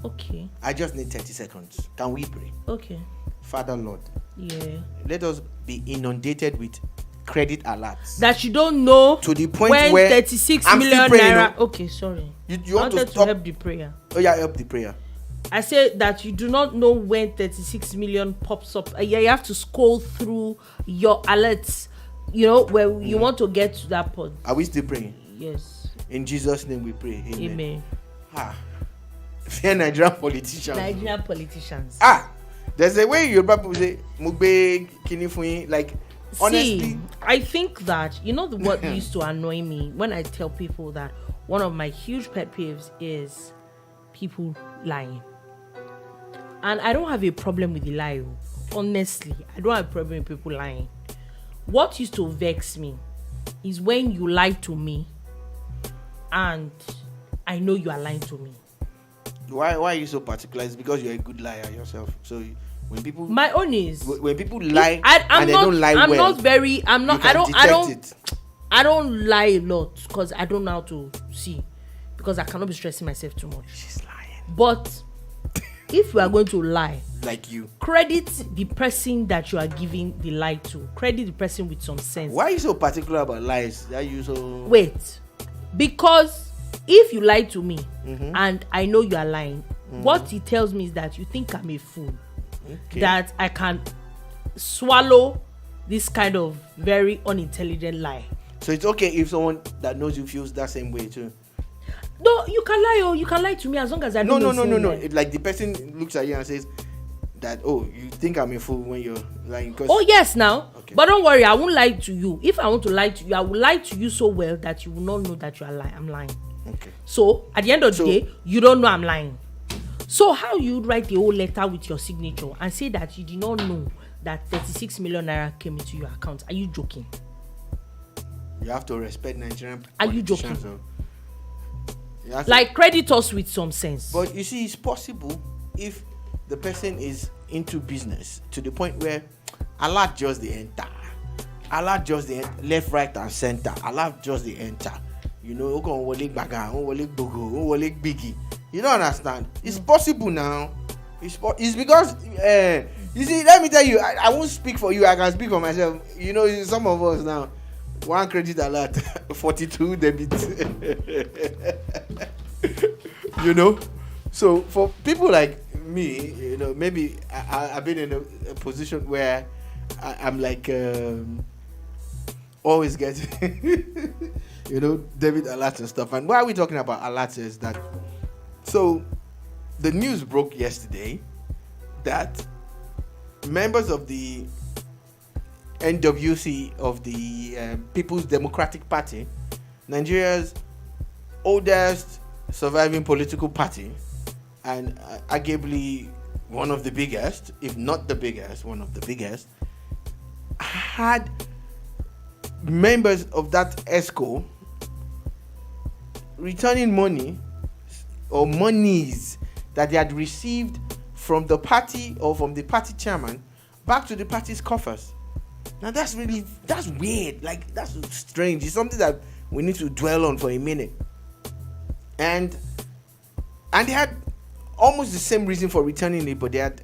Okay. I just need 30 seconds. Can we pray? Okay. Father Lord. Yeah. Let us be inundated with credit alerts. That you don't know to the point when where 36 I'm million still praying, naira. Okay, sorry. You want to stop? Help the prayer. Oh yeah, help the prayer. I said that you do not know when 36 million pops up. Yeah, you have to scroll through your alerts. You know, where you want to get to that point. Are we still praying? Yes. In Jesus' name we pray. Amen. Amen. Fear Nigerian politicians. Nigerian politicians. There's a way your people say, Mugbe, Kinifuin, like, honestly. See, I think that, what used to annoy me when I tell people that one of my huge pet peeves is people lying. And I don't have a problem with the lie. Honestly, I don't have a problem with people lying. What used to vex me is when you lie to me and I know you are lying to me. Why are you so particular? It's because you're a good liar yourself. So when people my own is when people lie I don't lie a lot because I don't know how to see, because I cannot be stressing myself too much. She's lying. But if you are going to lie, like you, credit the person that you are giving the lie to. Credit the person with some sense. Why are you so particular about lies? Are you so wait? Because if you lie to me and I know you are lying, what it tells me is that you think I'm a fool. Okay. That I can swallow this kind of very unintelligent lie. So it's okay if someone that knows you feels that same way too. No, you can lie. You can lie to me as long as I don't know. No. Like the person looks at you and says that, oh, you think I'm a fool when you're lying. Oh yes, now. Okay. But don't worry, I won't lie to you. If I want to lie to you, I will lie to you so well that you will not know that you are lying. I'm lying. Okay. So at the end of the day, you don't know I'm lying. So how you write the whole letter with your signature and say that you did not know that 36 million naira came into your account? Are you joking? You have to respect Nigerian. Are you joking? Like, credit us with some sense. But you see, it's possible if the person is into business to the point where Allah just the enter, Allah just the left, right, and center. Allah just the enter. You know, biggie. You don't understand. It's possible now. It's because you see. Let me tell you, I won't speak for you. I can speak for myself. You know, some of us now. One credit alert, 42 debit. You know, so for people like me, you know, maybe I've been in a position where I'm like always getting, you know, debit alerts and stuff. And why are we talking about alerts is that, so the news broke yesterday that members of the NWC of the People's Democratic Party, Nigeria's oldest surviving political party, and arguably one of the biggest, if not the biggest, one of the biggest, had members of that ESCO returning money or monies that they had received from the party or from the party chairman back to the party's coffers. Now that's weird. Like, that's strange. It's something that we need to dwell on for a minute. And they had almost the same reason for returning it, but they had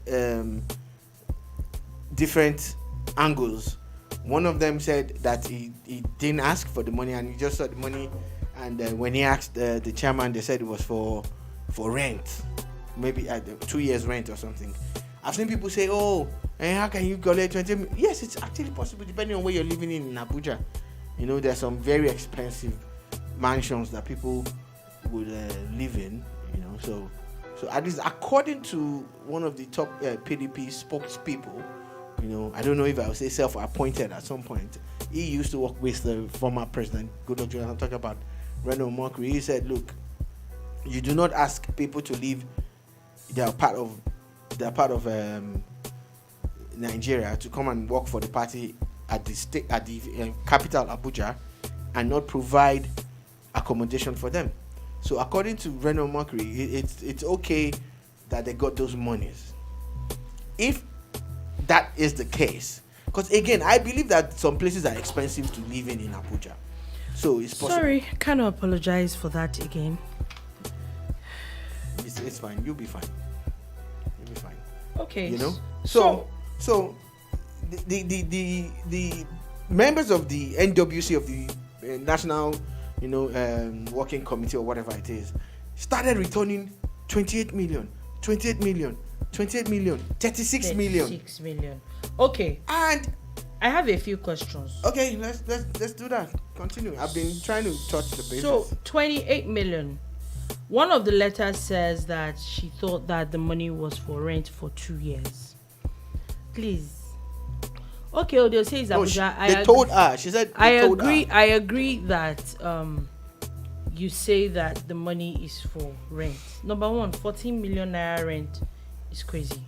different angles. One of them said that he didn't ask for the money and he just saw the money. And when he asked the chairman, they said it was for rent, maybe 2 years rent or something. I've seen people say, "Oh, and how can you collect 20?" Yes, it's actually possible depending on where you're living in Abuja. You know, there's some very expensive mansions that people would live in. You know, so at least according to one of the top PDP spokespeople, I don't know if I would say self-appointed at some point. He used to work with the former president, Goodluck Jonathan. I'm talking about Reno Omokri. He said, look, you do not ask people to leave. They are part of Nigeria to come and work for the party at the capital Abuja, and not provide accommodation for them. So according to Reno Omokri, it's okay that they got those monies. If that is the case, because again, I believe that some places are expensive to live in Abuja, so it's possible. Sorry, I kind of apologize for that again. It's fine. You'll be fine. Okay. So the members of the NWC, of the National, Working Committee or whatever it is, started returning 28 million, 36 million. 36 million. Okay. And I have a few questions. Okay, let's do that. Continue. I've been trying to touch the bases. So 28 million. One of the letters says that she thought that the money was for rent for 2 years. Please. Okay, Odio says Abuja. They told her. She said I agree that you say that the money is for rent. Number one, 14 million naira rent is crazy.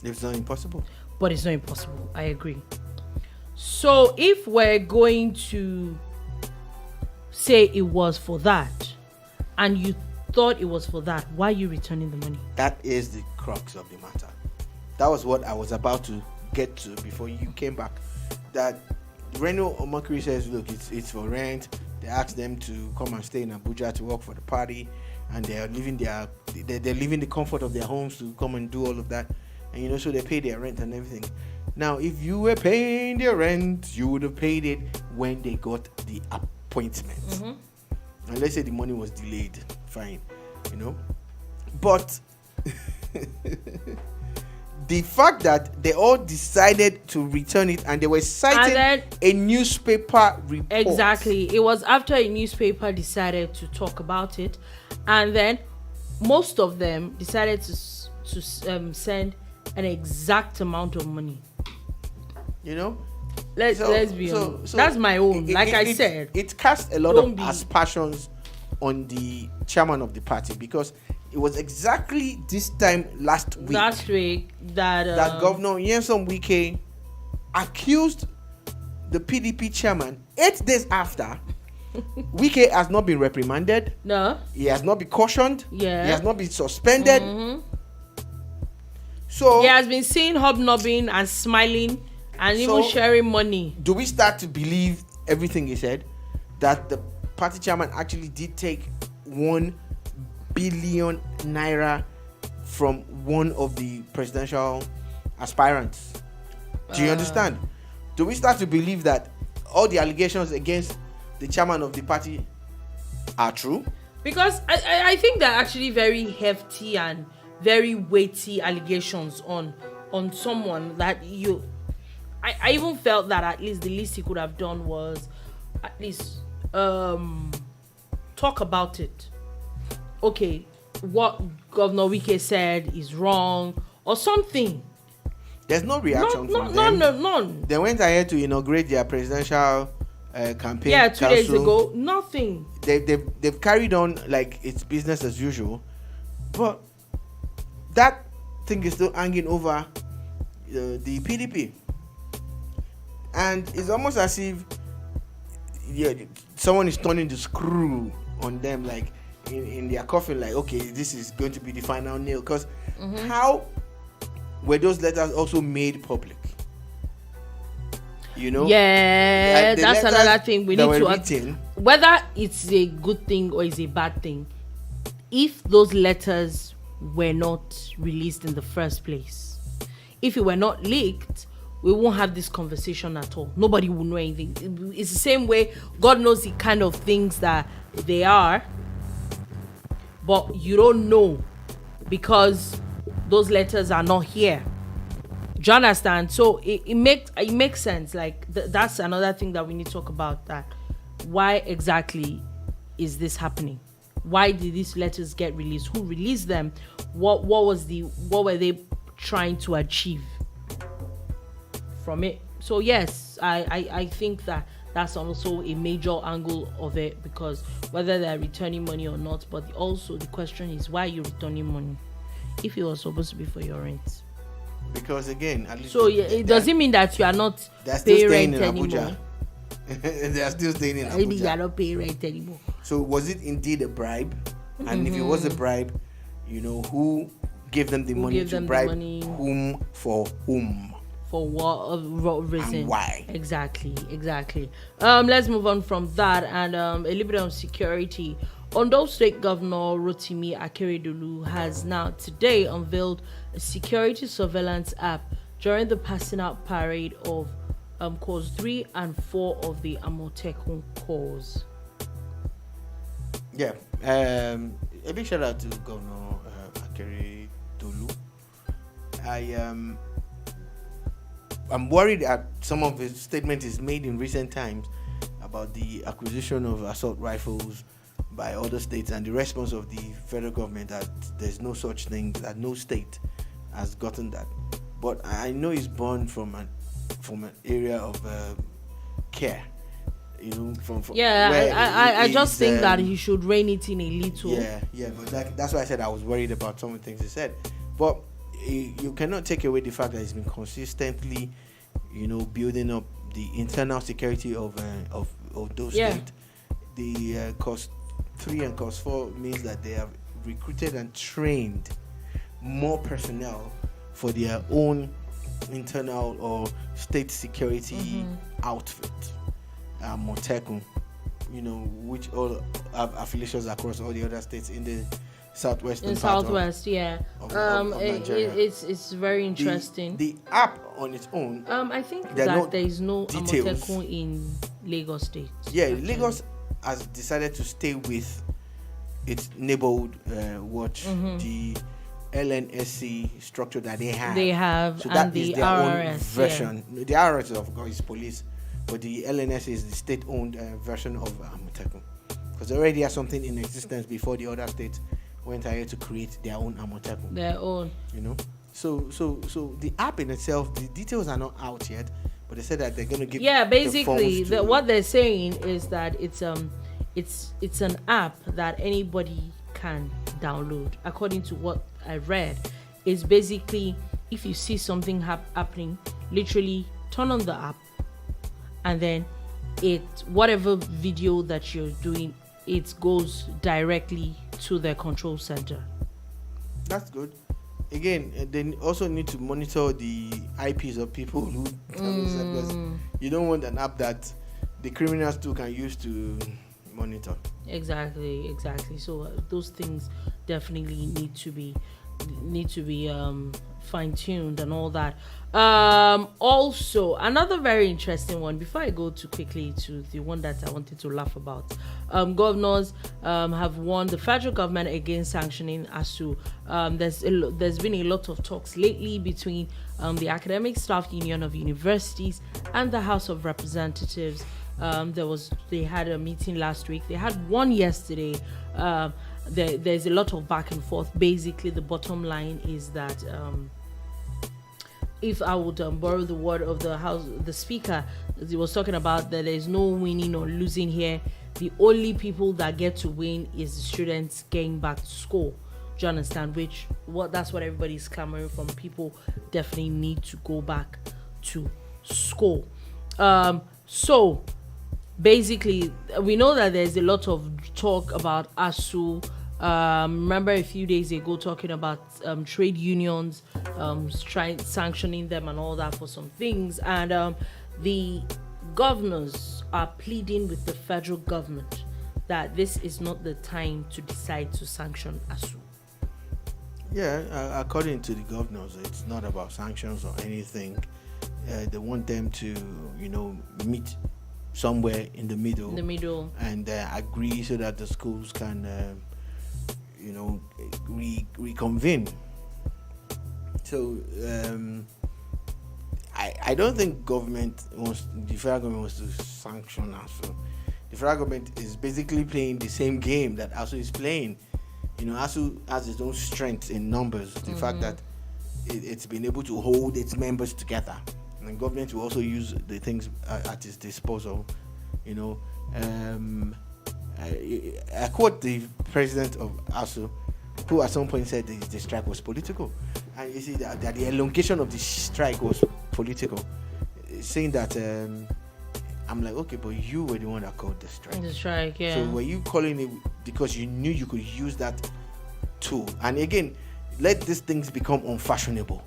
It's not impossible. But it's not impossible. I agree. So if we're going to say it was for that, and you thought it was for that, why are you returning the money? That is the crux of the matter. That was what I was about to get to before you came back. That Reno Omokri says, look, it's for rent. They asked them to come and stay in Abuja to work for the party, and they're leaving the comfort of their homes to come and do all of that. And so they pay their rent and everything. Now, if you were paying their rent, you would have paid it when they got the appointment. Mm-hmm. And let's say the money was delayed, fine, But the fact that they all decided to return it, and they were citing a newspaper report. Exactly. It was after a newspaper decided to talk about it, and then most of them decided to send an exact amount of money. Let's be honest. That's my own. I said, it cast a lot of aspersions on the chairman of the party, because it was exactly this time last week that Governor Nyesom Wike accused the PDP chairman 8 days after. Wike has not been reprimanded. No. He has not been cautioned. Yeah. He has not been suspended. Mm-hmm. So he has been seen hobnobbing and smiling and even sharing money. Do we start to believe everything he said? That the party chairman actually did take 1 billion naira from one of the presidential aspirants? Do you understand? Do we start to believe that all the allegations against the chairman of the party are true? Because I think they're actually very hefty and very weighty allegations on someone that I even felt that at least the least he could have done was at least talk about it. Okay, what Governor Wike said is wrong or something. There's no reaction from them. None. They went ahead to inaugurate their presidential campaign. Yeah, 2 days ago. Nothing. They've carried on like it's business as usual, but that thing is still hanging over the PDP, and it's almost as if someone is turning the screw on them, like in their coffin, like, okay, this is going to be the final nail. Because how were those letters also made public? Yeah, like that's another thing we need to written, whether it's a good thing or is a bad thing. If those letters were not released in the first place, if it were not leaked, we won't have this conversation at all. Nobody will know anything. It's the same way God knows the kind of things that they are, but you don't know because those letters are not here. Do you understand? So it makes sense. Like that's another thing that we need to talk about. That why exactly is this happening? Why did these letters get released? Who released them? What were they trying to achieve? from it. So yes, I think that that's also a major angle of it, because whether they're returning money or not, but also the question is, why are you returning money if it was supposed to be for your rent? Because again, at least so it doesn't mean that you are not paying rent anymore. They are still staying in Maybe Abuja. you are not paying rent anymore. So was it indeed a bribe? And if it was a bribe, who gave them the money to bribe whom for whom? For what reason? And why? Exactly. Let's move on from that, and a little bit on security. Ondo State Governor Rotimi Akeredolu has now today unveiled a security surveillance app during the passing out parade of Course 3 and 4 of the Amotekun course. Yeah. A big shout out to Governor Akeredolu. I'm worried at some of his statements he's made in recent times about the acquisition of assault rifles by other states and the response of the federal government that there's no such thing, that no state has gotten that. But I know he's born from an area of care. I just think that he should rein it in a little. Yeah, but that's why I said I was worried about some of the things he said. But you cannot take away the fact that he's been consistently, building up the internal security of those states. The course 3 and course 4 means that they have recruited and trained more personnel for their own internal or state security outfit. Motekun, which all have affiliations across all the other states in the southwest. Of Nigeria. It's very interesting. The app on its own. I think that there is no Amotekun in Lagos State. Yeah, actually. Lagos has decided to stay with its neighborhood watch, the LNSC structure that they have. So that is their own version. Yeah. The RRS, of course, is police, but the LNSC is the state-owned version of Amotekun. Because they already have something in existence before the other states went ahead to create their own Amotekun. Their own. So the app in itself, the details are not out yet, but they said that they're going to give. Yeah, basically, what they're saying is that it's an app that anybody can download. According to what I read, is basically, if you see something happening, literally turn on the app, and then whatever video that you're doing, it goes directly to their control center. That's good. Again, they also need to monitor the IPs of people who because you don't want an app that the criminals too can use to monitor. Exactly. So those things definitely need to be fine-tuned and all that. Also, another very interesting one, before I go too quickly to the one that I wanted to laugh about, governors have warned the federal government against sanctioning ASUU. There's been a lot of talks lately between the Academic Staff Union of Universities and the House of Representatives. They had a meeting last week. They had one yesterday. There's a lot of back and forth. Basically, the bottom line is that if I would borrow the word of the speaker, he was talking about that there's no winning or losing here. The only people that get to win is the students getting back to school. Do you understand? That's what everybody's clamoring from. People definitely need to go back to school. So basically, we know that there's a lot of talk about ASUU. Remember a few days ago talking about trade unions sanctioning them and all that for some things, and the governors are pleading with the federal government that this is not the time to decide to sanction ASUU. Yeah, according to the governors, it's not about sanctions or anything. They want them to, meet somewhere in the middle, and agree so that the schools can reconvene. So I don't think the federal government wants to sanction ASUU. The federal government is basically playing the same game that ASUU is playing. ASUU has its own strength in numbers. The fact that it's been able to hold its members together. and government will also use the things at its disposal. You know, I quote the president of ASUU, who at some point said the strike was political, and you see that the elongation of the strike was political, saying that I'm like, okay, but you were the one that called the strike. The strike, yeah. So were you calling it because you knew you could use that tool? And again, let these things become unfashionable,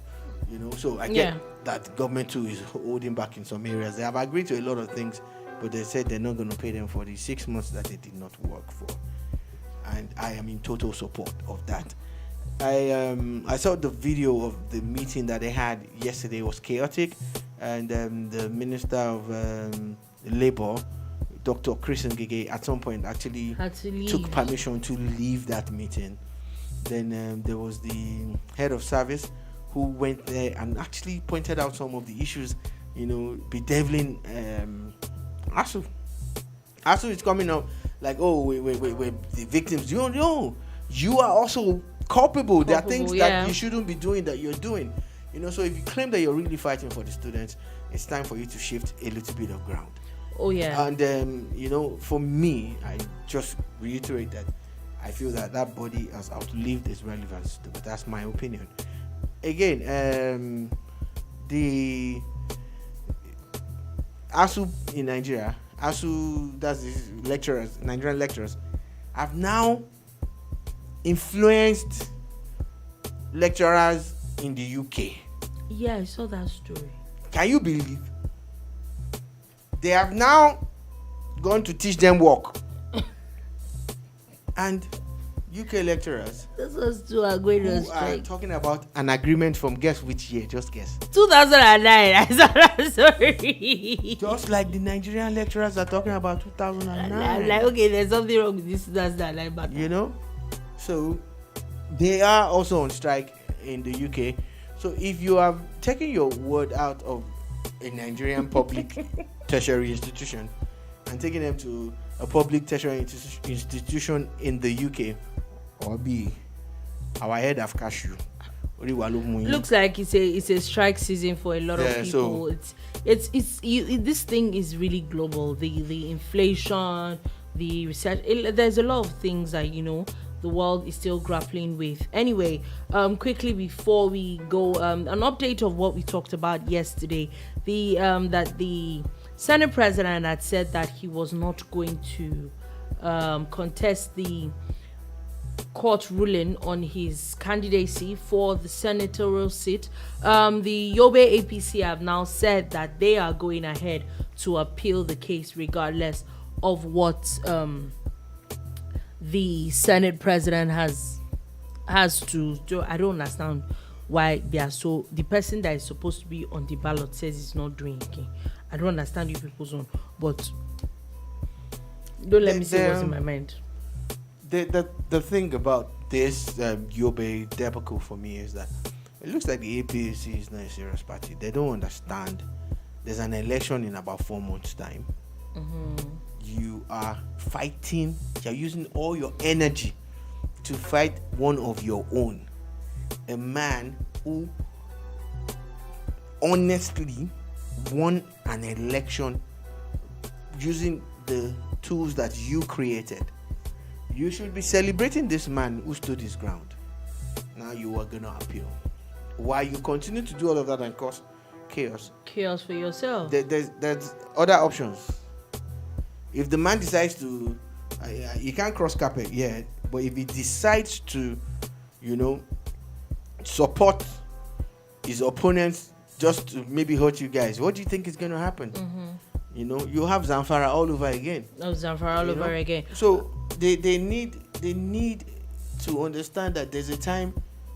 you know. So I get that government too is holding back in some areas. They have agreed to a lot of things, but they said they're not going to pay them for the 6 months that they did not work for. And I am in total support of that. I saw the video of the meeting that they had yesterday. It was chaotic, and the Minister of Labour, Dr. Chris Ngige, at some point actually took permission to leave that meeting. Then there was the head of service who went there and actually pointed out some of the issues, you know, bedeviling ASUU. ASUU is coming up like, oh, we're the victims. You don't know. You are also culpable. There are things that you shouldn't be doing that you're doing. You know, so if you claim that you're really fighting for the students, it's time for you to shift a little bit of ground. Oh, yeah. And, you know, for me, I just reiterate that I feel that that body has outlived its relevance, but that's my opinion. Again, the ASUU in Nigeria, ASUU, that's the lecturers, Nigerian lecturers, have now influenced lecturers in the UK. Yeah, I saw that story. Can you believe? They have now gone to teach them work. And UK lecturers who are talking about an agreement from guess which year? Just guess. 2009. I saw that story. Just like the Nigerian lecturers are talking about 2009. I'm like, okay, there's something wrong with this. That's that. Like, but you know, so they are also on strike in the UK. So if you have taken your word out of a Nigerian public tertiary institution and taking them to a public tertiary institution in the UK, or be our head of cashew. Looks like it's a strike season for a lot of people. So this thing is really global. The inflation, the research. There's a lot of things that, you know, the world is still grappling with. Anyway, quickly before we go, an update of what we talked about yesterday. That the Senate president had said that he was not going to contest the court ruling on his candidacy for the senatorial seat. The Yobe APC have now said that they are going ahead to appeal the case regardless of what the Senate president has to do. I don't understand why they are so. The person that is supposed to be on the ballot says he's not doing it. I don't understand you people's own, but don't let me say what's in my mind. The thing about this Yobe debacle for me is that it looks like the APC is not a serious party. They don't understand. There's an election in about 4 months' time. Mm-hmm. You are fighting. You're using all your energy to fight one of your own. A man who honestly won an election using the tools that you created. You should be celebrating this man who stood his ground. Now you are gonna appeal. While you continue to do all of that and cause chaos for yourself. There's other options. If the man decides to, you can't cross carpet, yeah. But if he decides to, you know, support his opponents just to maybe hurt you guys, what do you think is going to happen? Mm-hmm. You know, you have Zamfara all over again. Zamfara all over again. So they need to understand that there's a time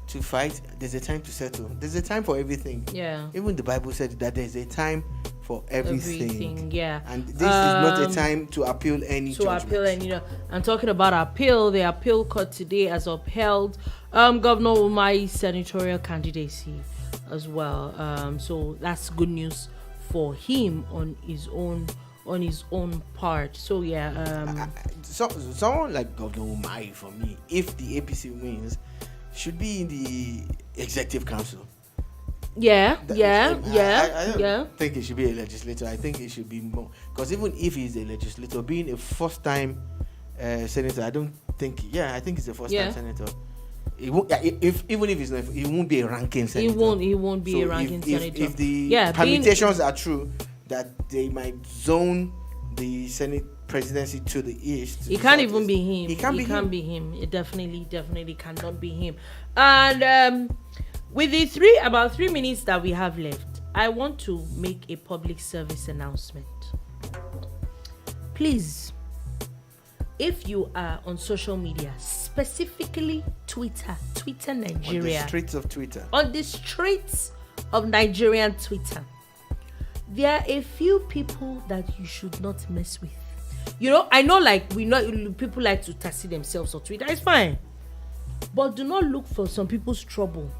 to fight, there's a time to settle, there's a time for everything. Yeah. Even the Bible said that there's a time for everything. Yeah. And this is not a time to appeal any judgment. I'm talking about appeal. The appeal court today has upheld Governor Umahi's senatorial candidacy as well. So that's good news for him on his own part. So yeah. Someone like Governor Umahi, for me, if the APC wins, should be in the executive council. Yeah, That- yeah, I don't yeah. think he should be a legislator. I think he should be more, because even if he's a legislator, being a first-time senator, I don't think. Yeah, I think he's a first-time senator. He won't, even if he's not, he won't be a ranking senator. He won't be a ranking senator. If the permutations are true, that they might zone the Senate presidency to the east. It can't even be him. It can't be him. It definitely cannot be him. And with the about 3 minutes that we have left, I want to make a public service announcement. Please, if you are on social media, specifically Twitter Nigeria, on the streets of Twitter, on the streets of Nigerian Twitter, there are a few people that you should not mess with. You know, I know, like, we know people like to taxi themselves on Twitter. It's fine, but do not look for some people's trouble.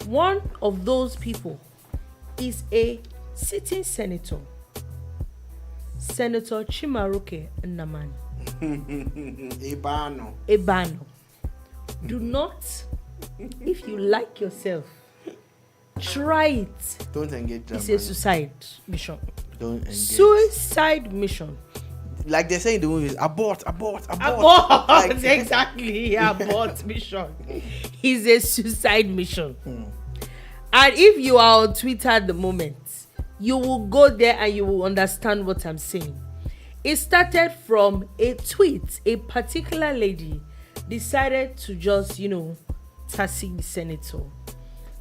One of those people is a sitting senator, Senator Chimaroke Nnamani. Ebano. Do not, if you like yourself, try it. Don't engage them. It's a suicide mission. Don't engage. Suicide mission. Like they say in the movies, abort. Like, exactly, abort mission. It's a suicide mission. And if you are on Twitter at the moment, you will go there and you will understand what I'm saying. It started from a tweet. A particular lady decided to just, taxi the senator.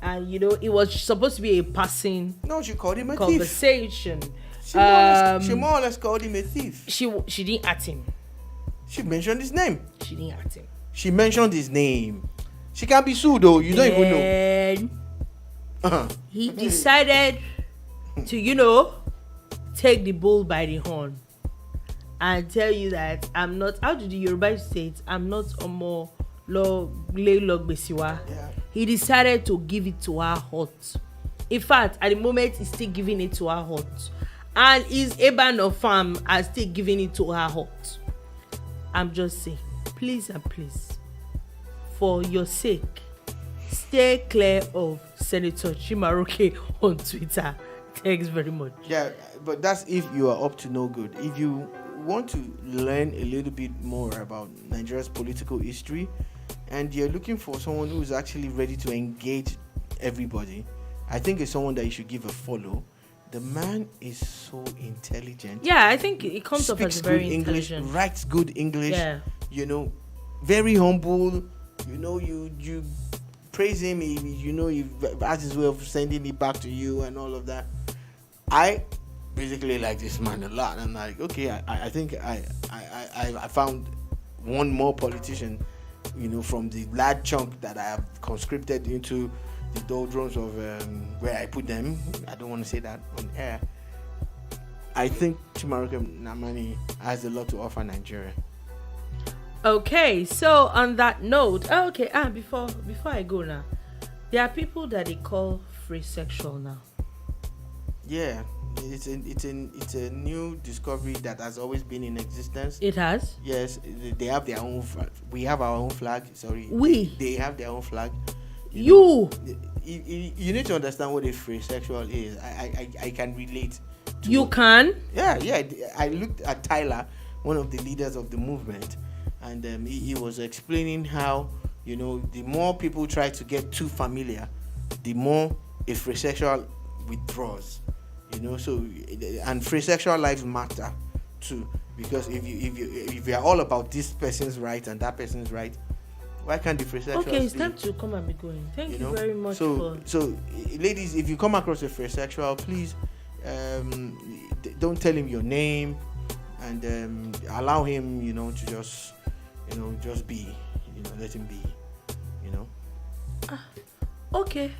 And, it was supposed to be a passing she called him a conversation. thief. She more or less called him a thief. She didn't at him. She mentioned his name. She didn't at him. She mentioned his name. She can't be sued though. You don't even know. He decided to, take the bull by the horn and tell you that I'm not, how did the Yoruba say it? I'm not Omo Logbesiwa. Yeah. He decided to give it to her hot. In fact, at the moment, he's still giving it to her hot. And his Eban of farm are still giving it to her hot. I'm just saying, please and please, for your sake, stay clear of Senator Chimaroke on Twitter. Thanks very much. Yeah, but that's if you are up to no good. If you want to learn a little bit more about Nigeria's political history and you're looking for someone who's actually ready to engage everybody, I think it's someone that you should give a follow. The man is so intelligent. Yeah, I think it comes off as very intelligent. English, writes good English. Yeah. Very humble. You praise him. He has his way of sending it back to you and all of that. I basically like this man a lot. I'm like, okay, I think I found one more politician, from the large chunk that I have conscripted into the doldrums of where I put them. I don't want to say that on air. I think Chimaroke Nnamani has a lot to offer Nigeria. Okay, so on that note, before I go now, there are people that they call free sexual now. Yeah, it's a new discovery that has always been in existence. It has? Yes, they have their own. We have our own flag. Sorry, they have their own flag. You need to understand what a free sexual is. I can relate. You can? Yeah. I looked at Tyler, one of the leaders of the movement, and he was explaining how the more people try to get too familiar, the more a free sexual withdraws. So and free sexual lives matter too, because if you are all about this person's right and that person's right, why can't the free sexual? Okay, it's time to come and be going. Thank you very much. So ladies, if you come across a free sexual, please don't tell him your name and allow him to just be, let him be, Okay,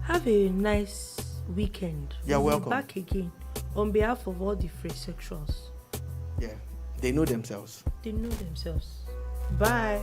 have a nice weekend. You're welcome. Back again on behalf of all the free sexuals. Yeah, they know themselves. Bye.